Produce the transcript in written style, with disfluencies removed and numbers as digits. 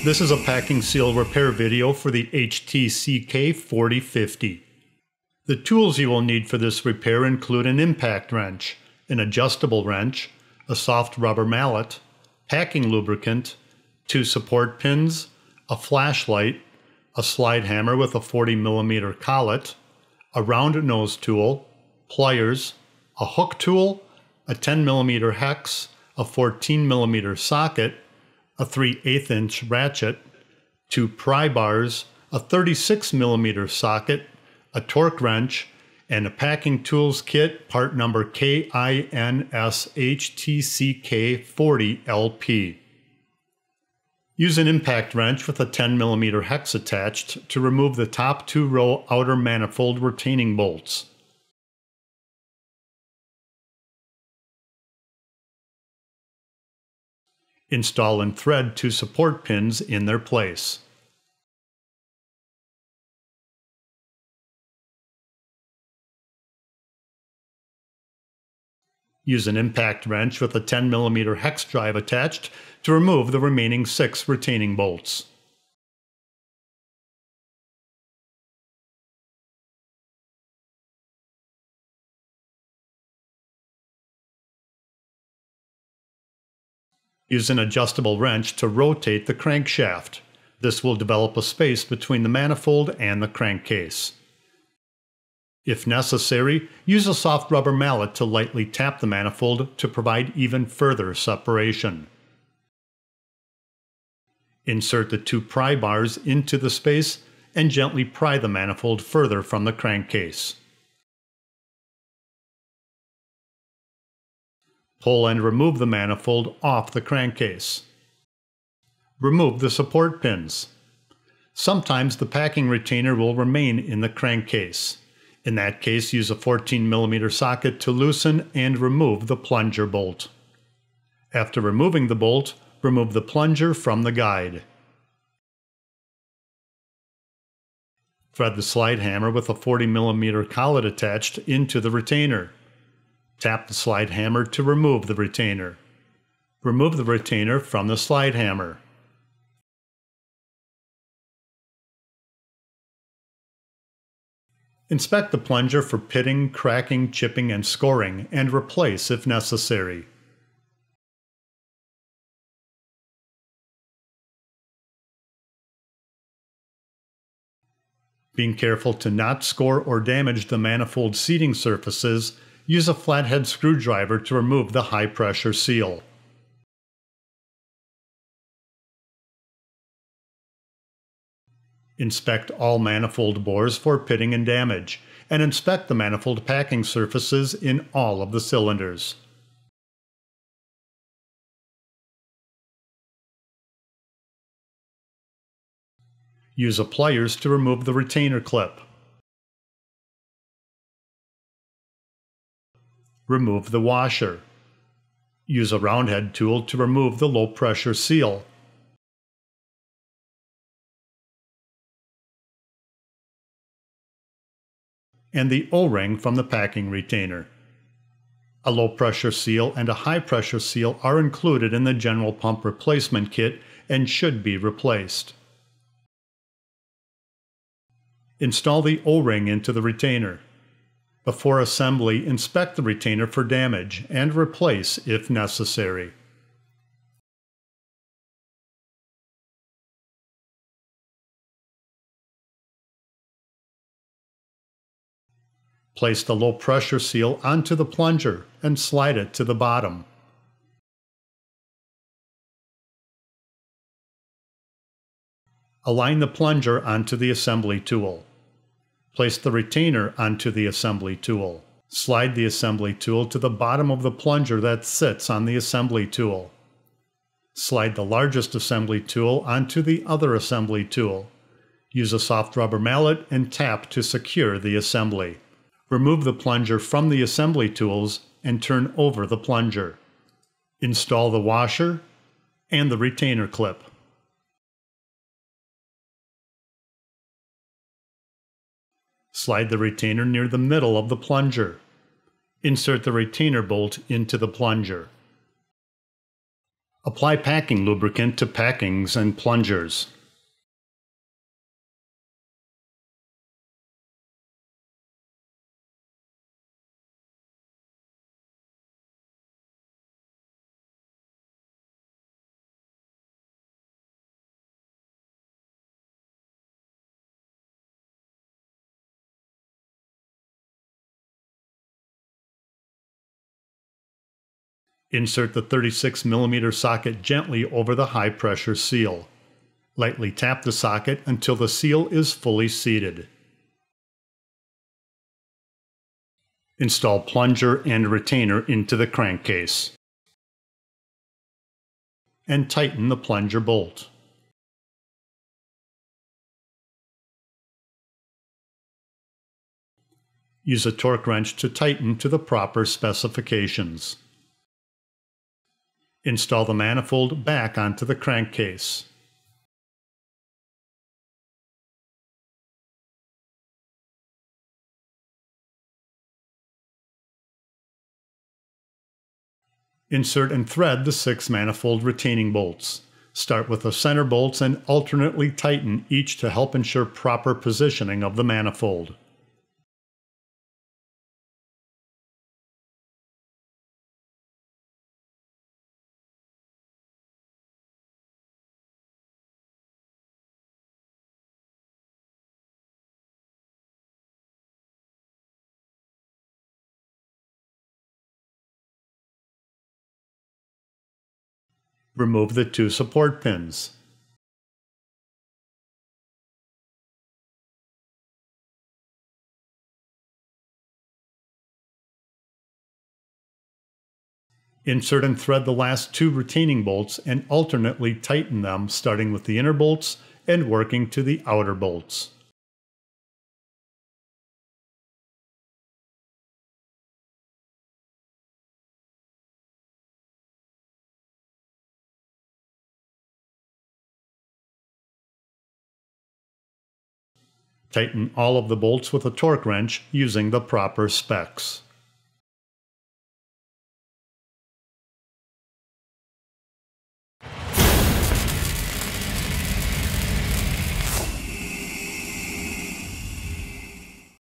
This is a packing seal repair video for the HTCK 4050. The tools you will need for this repair include an impact wrench, an adjustable wrench, a soft rubber mallet, packing lubricant, 2 support pins, a flashlight, a slide hammer with a 40mm collet, a round nose tool, pliers, a hook tool, a 10mm hex, a 14mm socket, a 3/8 inch ratchet, 2 pry bars, a 36mm socket, a torque wrench, and a packing tools kit part number KINSHTCK40LP. Use an impact wrench with a 10mm hex attached to remove the top 2-row outer manifold retaining bolts. Install and thread 2 support pins in their place. Use an impact wrench with a 10mm hex drive attached to remove the remaining 6 retaining bolts. Use an adjustable wrench to rotate the crankshaft. This will develop a space between the manifold and the crankcase. If necessary, use a soft rubber mallet to lightly tap the manifold to provide even further separation. Insert the 2 pry bars into the space and gently pry the manifold further from the crankcase. Pull and remove the manifold off the crankcase. Remove the support pins. Sometimes the packing retainer will remain in the crankcase. In that case, use a 14mm socket to loosen and remove the plunger bolt. After removing the bolt, remove the plunger from the guide. Thread the slide hammer with a 40mm collet attached into the retainer. Tap the slide hammer to remove the retainer. Remove the retainer from the slide hammer. Inspect the plunger for pitting, cracking, chipping, and scoring, and replace if necessary. Being careful to not score or damage the manifold seating surfaces, use a flathead screwdriver to remove the high-pressure seal. Inspect all manifold bores for pitting and damage, and inspect the manifold packing surfaces in all of the cylinders. Use a pliers to remove the retainer clip. Remove the washer. Use a roundhead tool to remove the low-pressure seal. And the O-ring from the packing retainer. A low-pressure seal and a high-pressure seal are included in the general pump replacement kit and should be replaced. Install the O-ring into the retainer. Before assembly, inspect the retainer for damage and replace if necessary. Place the low-pressure seal onto the plunger and slide it to the bottom. Align the plunger onto the assembly tool. Place the retainer onto the assembly tool. Slide the assembly tool to the bottom of the plunger that sits on the assembly tool. Slide the largest assembly tool onto the other assembly tool. Use a soft rubber mallet and tap to secure the assembly. Remove the plunger from the assembly tools and turn over the plunger. Install the washer and the retainer clip. Slide the retainer near the middle of the plunger. Insert the retainer bolt into the plunger. Apply packing lubricant to packings and plungers. Insert the 36mm socket gently over the high-pressure seal. Lightly tap the socket until the seal is fully seated. Install plunger and retainer into the crankcase. And tighten the plunger bolt. Use a torque wrench to tighten to the proper specifications. Install the manifold back onto the crankcase. Insert and thread the 6 manifold retaining bolts. Start with the center bolts and alternately tighten each to help ensure proper positioning of the manifold. Remove the 2 support pins. Insert and thread the last 2 retaining bolts and alternately tighten them, starting with the inner bolts and working to the outer bolts. Tighten all of the bolts with a torque wrench using the proper specs.